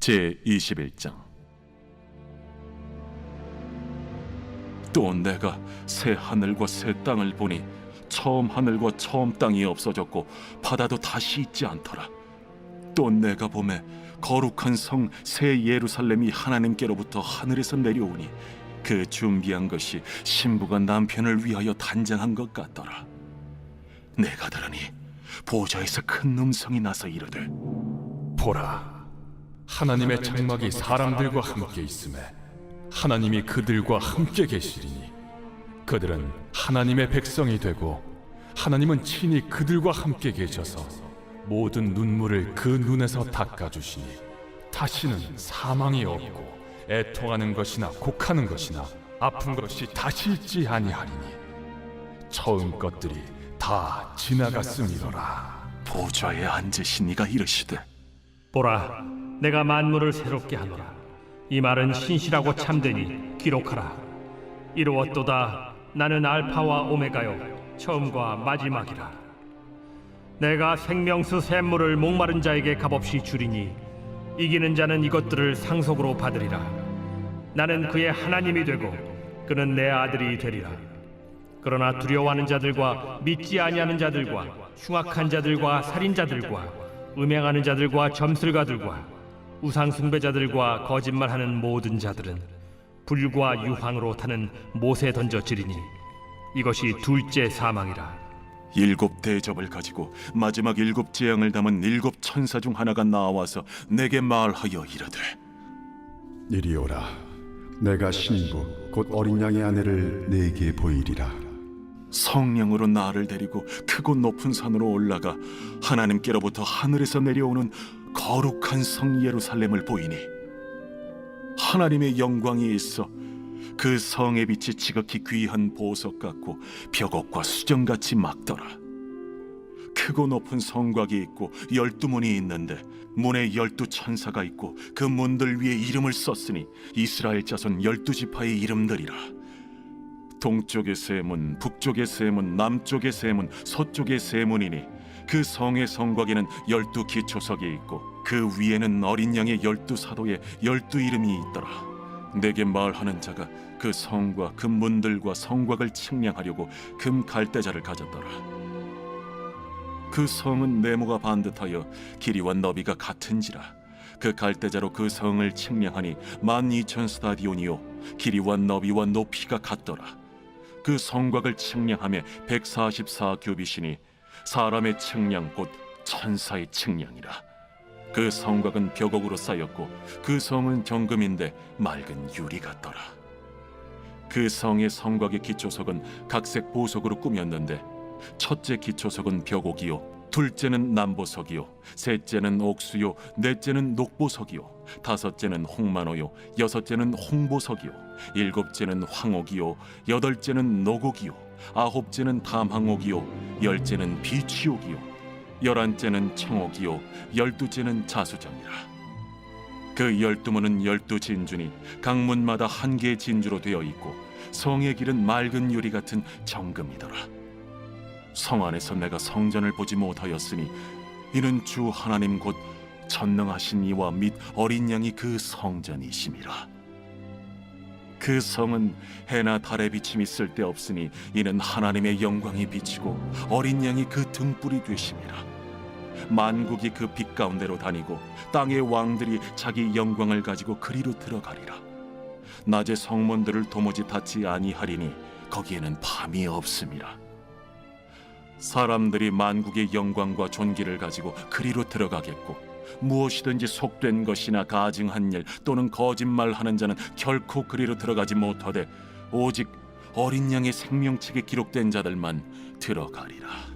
제21장. 또 내가 새 하늘과 새 땅을 보니 처음 하늘과 처음 땅이 없어졌고 바다도 다시 있지 않더라. 또 내가 보매 거룩한 성 새 예루살렘이 하나님께로부터 하늘에서 내려오니 그 준비한 것이 신부가 남편을 위하여 단장한 것 같더라. 내가 들으니 보좌에서 큰 음성이 나서 이르되, 보라, 하나님의 장막이 사람들과 함께 있음에 하나님이 그들과 함께 계시리니 그들은 하나님의 백성이 되고 하나님은 친히 그들과 함께 계셔서 모든 눈물을 그 눈에서 닦아주시니 다시는 사망이 없고 애통하는 것이나 곡하는 것이나 아픈 것이 다시 있지 아니하리니 처음 것들이 다 지나갔음이로라. 보좌에 앉으신 이가 이르시되, 보라, 내가 만물을 새롭게 하노라. 이 말은 신실하고 참되니 기록하라. 이루었도다. 나는 알파와 오메가요 처음과 마지막이라. 내가 생명수 샘물을 목마른 자에게 값없이 주리니 이기는 자는 이것들을 상속으로 받으리라. 나는 그의 하나님이 되고 그는 내 아들이 되리라. 그러나 두려워하는 자들과 믿지 아니하는 자들과 흉악한 자들과 살인자들과 음행하는 자들과 점술가들과 우상 숭배자들과 거짓말하는 모든 자들은 불과 유황으로 타는 못에 던져지리니 이것이 둘째 사망이라. 7 대접을 가지고 마지막 7 재앙을 담은 7 천사 중 하나가 나와서 내게 말하여 이르되, 이리 오라. 내가 신부 곧 어린 양의 아내를 네게 보이리라. 성령으로 나를 데리고 크고 높은 산으로 올라가 하나님께로부터 하늘에서 내려오는 거룩한 성 예루살렘을 보이니 하나님의 영광이 있어 그 성의 빛이 지극히 귀한 보석 같고 벽옥과 수정같이 막더라. 크고 높은 성곽이 있고 12문이 있는데 문에 12 천사가 있고 그 문들 위에 이름을 썼으니 이스라엘 자손 12지파의 이름들이라. 동쪽의 세 문, 북쪽의 세 문, 남쪽의 세 문, 서쪽의 세 문이니 그 성의 성곽에는 12 기초석이 있고 그 위에는 어린 양의 12 사도의 12 이름이 있더라. 내게 말하는 자가 그 성과 그 문들과 성곽을 측량하려고 금 갈대자를 가졌더라. 그 성은 네모가 반듯하여 길이와 너비가 같은지라. 그 갈대자로 그 성을 측량하니 12,000 스타디온이요 길이와 너비와 높이가 같더라. 그 성곽을 측량하며 144 규빗이니 사람의 측량 곧 천사의 측량이라. 그 성곽은 벽옥으로 쌓였고 그 성은 정금인데 맑은 유리 같더라. 그 성의 성곽의 기초석은 각색 보석으로 꾸몄는데 첫째 기초석은 벽옥이요 둘째는 남보석이요 셋째는 옥수요 넷째는 녹보석이요 다섯째는 홍만호요 여섯째는 홍보석이요 일곱째는 황옥이요 여덟째는 노곡이요 아홉째는 담항옥이요 열째는 비취옥이요 11째는 청옥이요 12째는 자수정이라. 그 12문은 12진주니 각 문마다 한 개의 진주로 되어 있고 성의 길은 맑은 유리 같은 정금이더라. 성 안에서 내가 성전을 보지 못하였으니 이는 주 하나님 곧 전능하신 이와 및 어린 양이 그 성전이심이라. 그 성은 해나 달의 비침이 쓸데없으니 이는 하나님의 영광이 비치고 어린 양이 그 등불이 되심이라. 만국이 그 빛 가운데로 다니고 땅의 왕들이 자기 영광을 가지고 그리로 들어가리라. 낮에 성문들을 도무지 닫지 아니하리니 거기에는 밤이 없음이라. 사람들이 만국의 영광과 존귀를 가지고 그리로 들어가겠고 무엇이든지 속된 것이나 가증한 일 또는 거짓말하는 자는 결코 그리로 들어가지 못하되 오직 어린 양의 생명책에 기록된 자들만 들어가리라.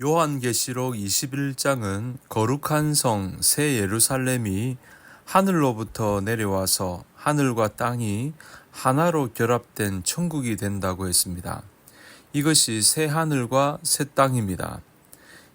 요한계시록 21장은 거룩한 성 새 예루살렘이 하늘로부터 내려와서 하늘과 땅이 하나로 결합된 천국이 된다고 했습니다. 이것이 새 하늘과 새 땅입니다.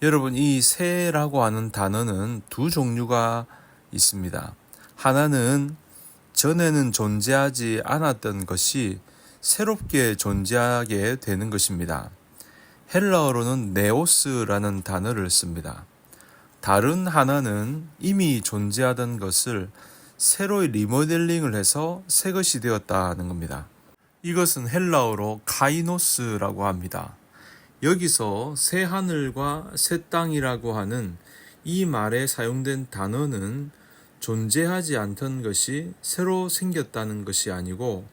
여러분, 이 새라고 하는 단어는 두 종류가 있습니다. 하나는 전에는 존재하지 않았던 것이 새롭게 존재하게 되는 것입니다. 헬라어로는 네오스라는 단어를 씁니다. 다른 하나는 이미 존재하던 것을 새로 리모델링을 해서 새 것이 되었다는 겁니다. 이것은 헬라어로 카이노스라고 합니다. 여기서 새 하늘과 새 땅이라고 하는 이 말에 사용된 단어는 존재하지 않던 것이 새로 생겼다는 것이 아니고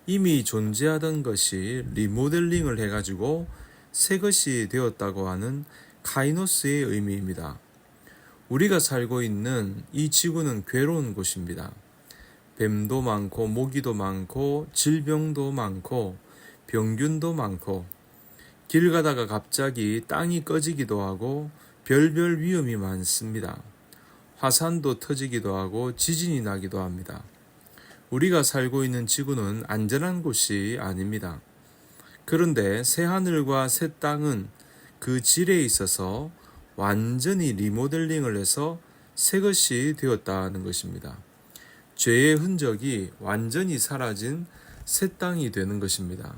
이미 존재하던 것이 리모델링을 해가지고 새 것이 되었다고 하는 카이노스의 의미입니다. 우리가 살고 있는 이 지구는 괴로운 곳입니다. 뱀도 많고 모기도 많고 질병도 많고 병균도 많고 길 가다가 갑자기 땅이 꺼지기도 하고 별별 위험이 많습니다. 화산도 터지기도 하고 지진이 나기도 합니다. 우리가 살고 있는 지구는 안전한 곳이 아닙니다. 그런데 새 하늘과 새 땅은 그 질에 있어서 완전히 리모델링을 해서 새 것이 되었다는 것입니다. 죄의 흔적이 완전히 사라진 새 땅이 되는 것입니다.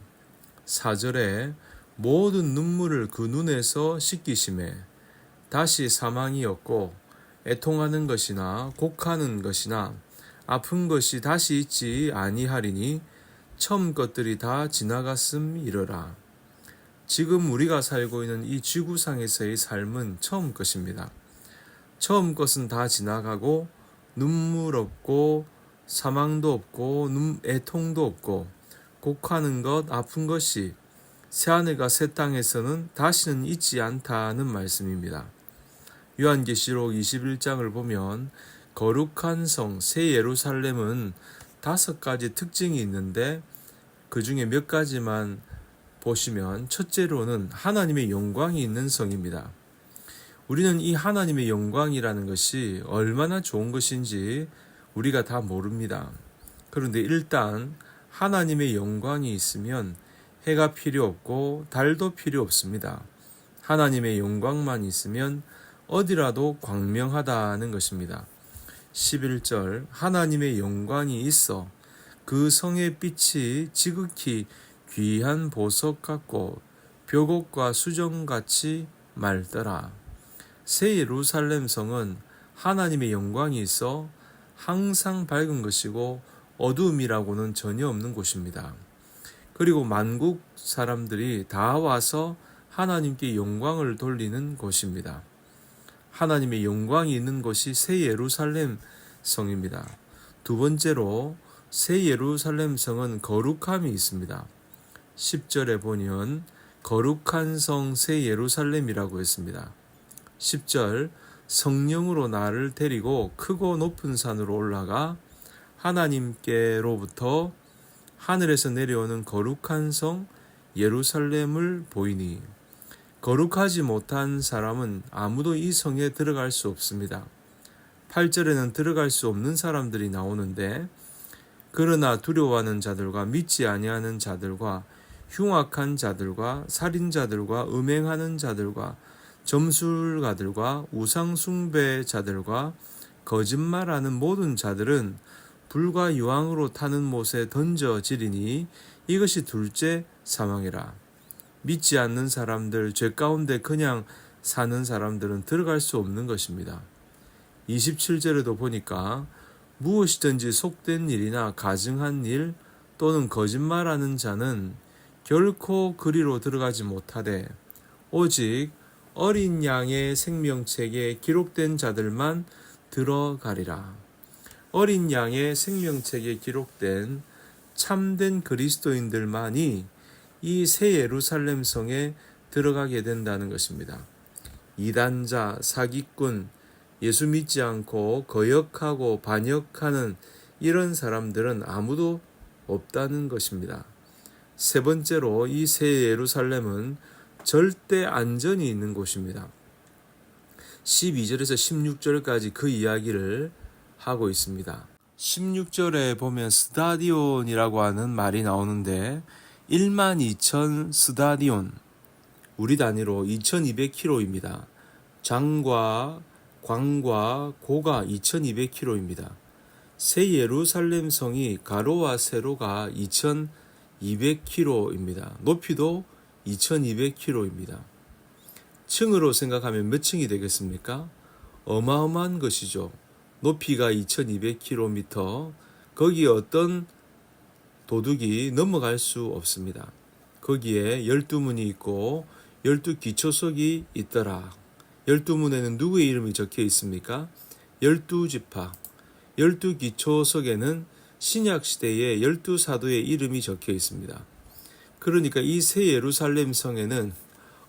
4절에 모든 눈물을 그 눈에서 씻기심에 다시 사망이 없고 애통하는 것이나 곡하는 것이나 아픈 것이 다시 있지 아니하리니 처음 것들이 다 지나갔음이러라. 지금 우리가 살고 있는 이 지구상에서의 삶은 처음 것입니다. 처음 것은 다 지나가고 눈물 없고 사망도 없고 애통도 없고 곡하는 것 아픈 것이 새하늘과 새 땅에서는 다시는 있지 않다는 말씀입니다. 요한계시록 21장을 보면 거룩한 성 새 예루살렘은 5가지 특징이 있는데 그 중에 몇 가지만 보시면 첫째로는 하나님의 영광이 있는 성입니다. 우리는 이 하나님의 영광이라는 것이 얼마나 좋은 것인지 우리가 다 모릅니다. 그런데 일단 하나님의 영광이 있으면 해가 필요 없고 달도 필요 없습니다. 하나님의 영광만 있으면 어디라도 광명하다는 것입니다. 11절 하나님의 영광이 있어 그 성의 빛이 지극히 귀한 보석 같고 벽옥과 수정같이 맑더라. 새 예루살렘 성은 하나님의 영광이 있어 항상 밝은 것이고 어두움이라고는 전혀 없는 곳입니다. 그리고 만국 사람들이 다 와서 하나님께 영광을 돌리는 곳입니다. 하나님의 영광이 있는 곳이 새 예루살렘 성입니다. 두 번째로 새 예루살렘 성은 거룩함이 있습니다. 10절에 보면 거룩한 성 새 예루살렘이라고 했습니다. 10절 성령으로 나를 데리고 크고 높은 산으로 올라가 하나님께로부터 하늘에서 내려오는 거룩한 성 예루살렘을 보이니 거룩하지 못한 사람은 아무도 이 성에 들어갈 수 없습니다. 8절에는 들어갈 수 없는 사람들이 나오는데 그러나 두려워하는 자들과 믿지 아니하는 자들과 흉악한 자들과 살인자들과 음행하는 자들과 점술가들과 우상숭배자들과 거짓말하는 모든 자들은 불과 유황으로 타는 못에 던져지리니 이것이 둘째 사망이라. 믿지 않는 사람들, 죄 가운데 그냥 사는 사람들은 들어갈 수 없는 것입니다. 27절에도 보니까 무엇이든지 속된 일이나 가증한 일 또는 거짓말하는 자는 결코 그리로 들어가지 못하되 오직 어린 양의 생명책에 기록된 자들만 들어가리라. 어린 양의 생명책에 기록된 참된 그리스도인들만이 이 새 예루살렘 성에 들어가게 된다는 것입니다. 이단자, 사기꾼, 예수 믿지 않고 거역하고 반역하는 이런 사람들은 아무도 없다는 것입니다. 세 번째로 이 새 예루살렘은 절대 안전이 있는 곳입니다. 12절에서 16절까지 그 이야기를 하고 있습니다. 16절에 보면 스타디온이라고 하는 말이 나오는데 12,000 스타디온, 우리 단위로 2200km입니다. 장과 광과 고가 2200km입니다. 새 예루살렘 성이 가로와 세로가 2200km입니다. 높이도 2200km입니다. 층으로 생각하면 몇 층이 되겠습니까? 어마어마한 것이죠. 높이가 2200km, 거기에 어떤 도둑이 넘어갈 수 없습니다. 거기에 12문이 있고 12기초석이 있더라. 12문에는 누구의 이름이 적혀 있습니까? 12지파. 12기초석에는 신약시대의 12사도의 이름이 적혀 있습니다. 그러니까 이 새 예루살렘 성에는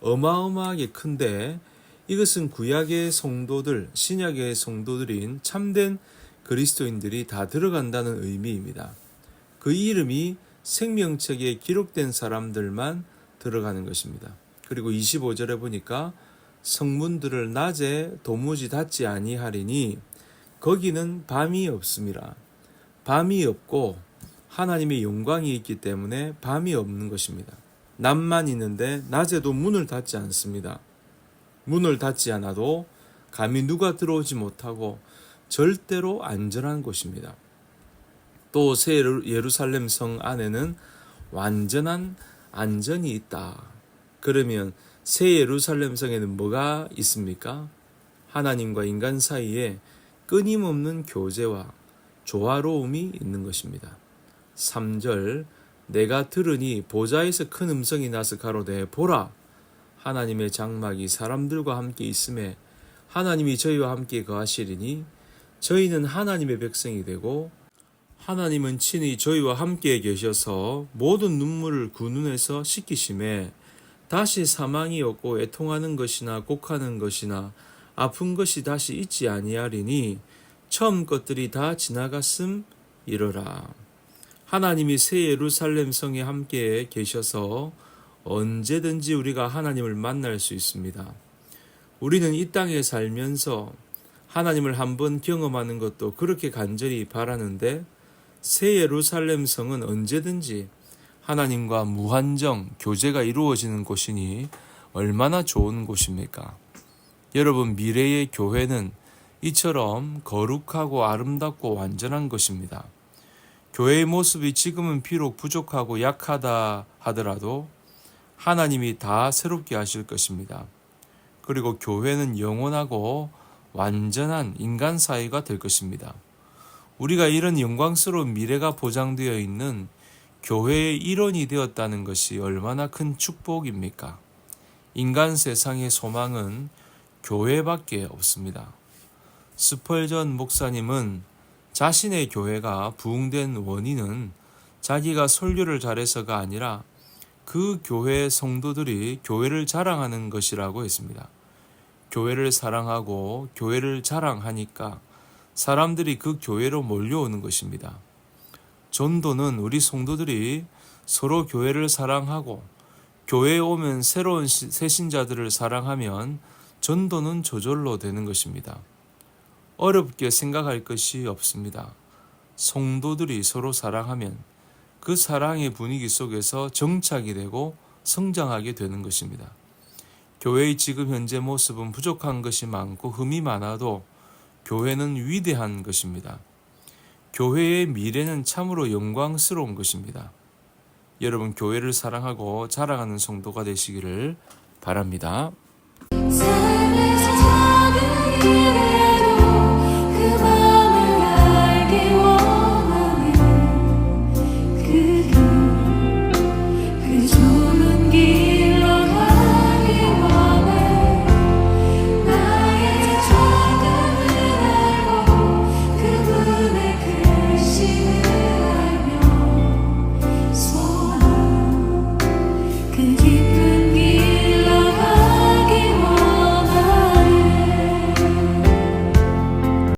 어마어마하게 큰데, 이것은 구약의 성도들, 신약의 성도들인 참된 그리스도인들이 다 들어간다는 의미입니다. 그 이름이 생명책에 기록된 사람들만 들어가는 것입니다. 그리고 25절에 보니까 성문들을 낮에 도무지 닫지 아니하리니 거기는 밤이 없습니다. 밤이 없고 하나님의 영광이 있기 때문에 밤이 없는 것입니다. 낮만 있는데 낮에도 문을 닫지 않습니다. 문을 닫지 않아도 감히 누가 들어오지 못하고 절대로 안전한 곳입니다. 또 새 예루살렘 성 안에는 완전한 안전이 있다. 그러면 새 예루살렘 성에는 뭐가 있습니까? 하나님과 인간 사이에 끊임없는 교제와 조화로움이 있는 것입니다. 3절, 내가 들으니 보좌에서 큰 음성이 나서 가로되 보라, 하나님의 장막이 사람들과 함께 있음에 하나님이 저희와 함께 거하시리니 저희는 하나님의 백성이 되고 하나님은 친히 저희와 함께 계셔서 모든 눈물을 그 눈에서 씻기심에 다시 사망이 없고 애통하는 것이나 곡하는 것이나 아픈 것이 다시 있지 아니하리니 처음 것들이 다 지나갔음 이러라. 하나님이 새 예루살렘 성에 함께 계셔서 언제든지 우리가 하나님을 만날 수 있습니다. 우리는 이 땅에 살면서 하나님을 한번 경험하는 것도 그렇게 간절히 바라는데, 새 예루살렘 성은 언제든지 하나님과 무한정 교제가 이루어지는 곳이니 얼마나 좋은 곳입니까? 여러분, 미래의 교회는 이처럼 거룩하고 아름답고 완전한 것입니다. 교회의 모습이 지금은 비록 부족하고 약하다 하더라도 하나님이 다 새롭게 하실 것입니다. 그리고 교회는 영원하고 완전한 인간 사회가 될 것입니다. 우리가 이런 영광스러운 미래가 보장되어 있는 교회의 일원이 되었다는 것이 얼마나 큰 축복입니까? 인간 세상의 소망은 교회밖에 없습니다. 스펄전 목사님은 자신의 교회가 부흥된 원인은 자기가 설교를 잘해서가 아니라 그 교회 성도들이 교회를 자랑하는 것이라고 했습니다. 교회를 사랑하고 교회를 자랑하니까 사람들이 그 교회로 몰려오는 것입니다. 전도는 우리 성도들이 서로 교회를 사랑하고 교회에 오면 새로운 새신자들을 사랑하면 전도는 저절로 되는 것입니다. 어렵게 생각할 것이 없습니다. 성도들이 서로 사랑하면 그 사랑의 분위기 속에서 정착이 되고 성장하게 되는 것입니다. 교회의 지금 현재 모습은 부족한 것이 많고 흠이 많아도 교회는 위대한 것입니다. 교회의 미래는 참으로 영광스러운 것입니다. 여러분, 교회를 사랑하고 자랑하는 성도가 되시기를 바랍니다. 사랑하는